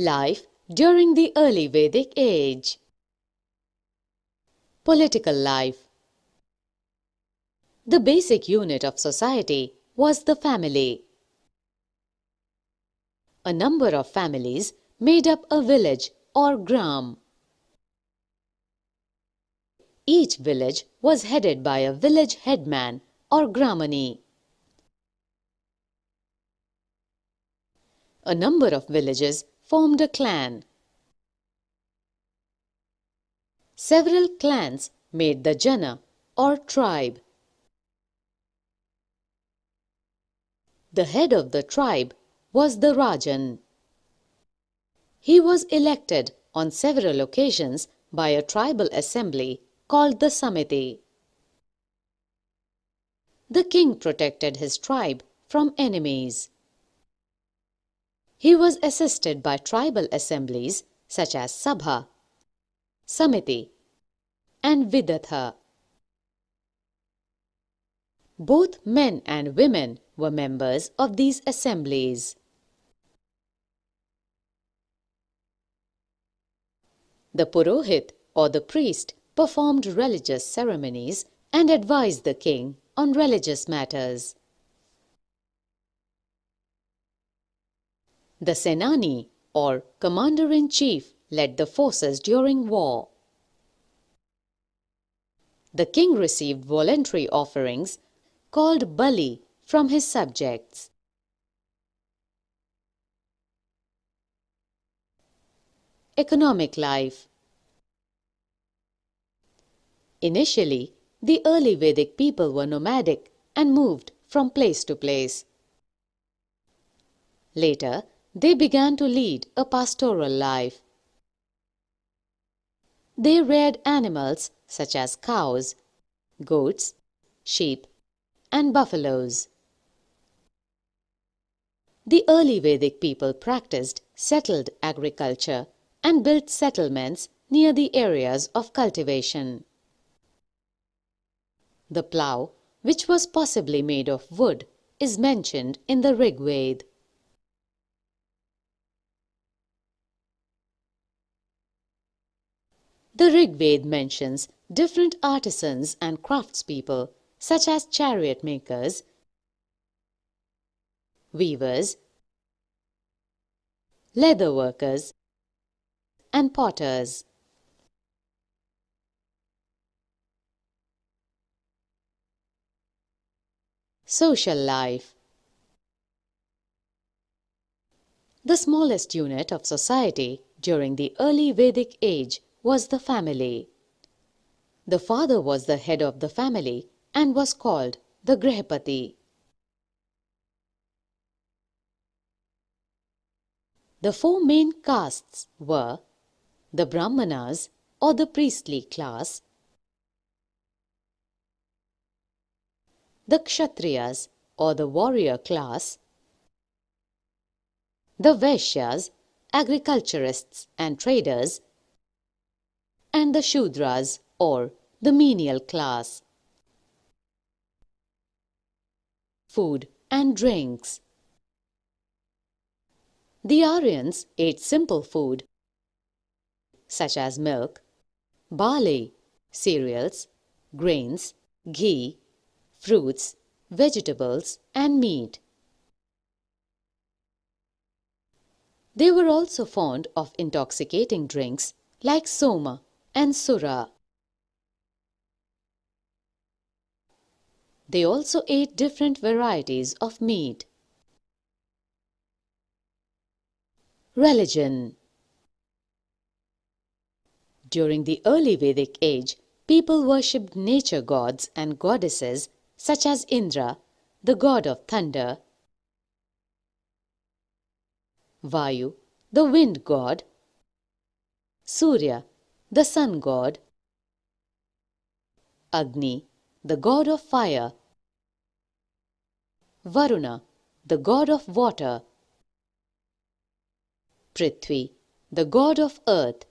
Life during the early Vedic age. Political life. The basic unit of society was the family. A number of families made up a village or gram. Each village was headed by a village headman or gramani. A number of villages formed a clan. Several clans made the jana or tribe. The head of the tribe was the Rajan. He was elected on several occasions by a tribal assembly called the Samiti. The king protected his tribe from enemies. He was assisted by tribal assemblies such as Sabha, Samiti, and Vidatha. Both men and women were members of these assemblies. The Purohit or the priest performed religious ceremonies and advised the king on religious matters. The Senani or commander-in-chief led the forces during war. The king received voluntary offerings called Bali from his subjects. Economic life. Initially, the early Vedic people were nomadic and moved from place to place. Later, they began to lead a pastoral life. They reared animals such as cows, goats, sheep, and buffaloes. The early Vedic people practiced settled agriculture and built settlements near the areas of cultivation. The plough, which was possibly made of wood, is mentioned in the Rig Veda. The Rig Veda mentions different artisans and craftspeople such as chariot makers, weavers, leather workers, and potters. Social life. The smallest unit of society during the early Vedic age was the family. The father was the head of the family and was called the Grihapati. The four main castes were the Brahmanas or the priestly class, the Kshatriyas or the warrior class, the Vaishyas, agriculturists and traders, and the Shudras or the menial class. Food and drinks. The Aryans ate simple food such as milk, barley, cereals, grains, ghee, fruits, vegetables, and meat. They were also fond of intoxicating drinks like soma and sura. They also ate different varieties of meat. Religion. During the early Vedic age, people worshipped nature gods and goddesses such as Indra, the god of thunder, Vayu, the wind god, Surya, the sun god, Agni, the god of fire, Varuna, the god of water, Prithvi, the god of earth,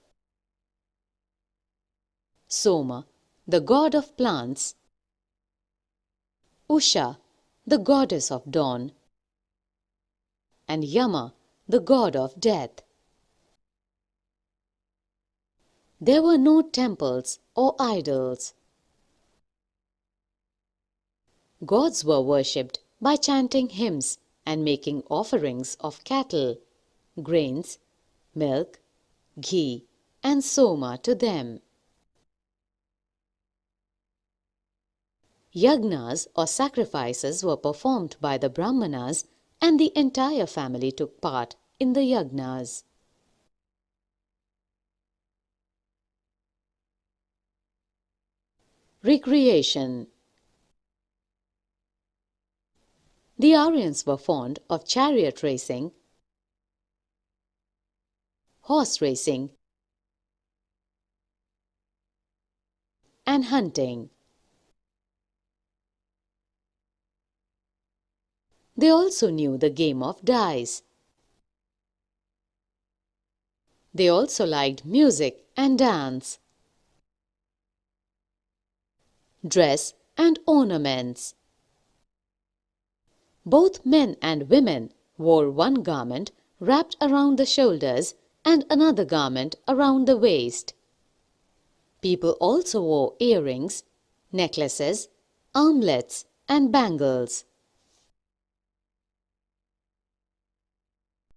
Soma, the god of plants, Usha, the goddess of dawn, and Yama, the god of death. There were no temples or idols. Gods were worshipped by chanting hymns and making offerings of cattle, grains, milk, ghee, and soma to them. Yagnas or sacrifices were performed by the Brahmanas, and the entire family took part in the yagnas. Recreation. The Aryans were fond of chariot racing, horse racing, and hunting. They also knew the game of dice. They also liked music and dance, dress and ornaments. Both men and women wore one garment wrapped around the shoulders and another garment around the waist. People also wore earrings, necklaces, armlets, and bangles.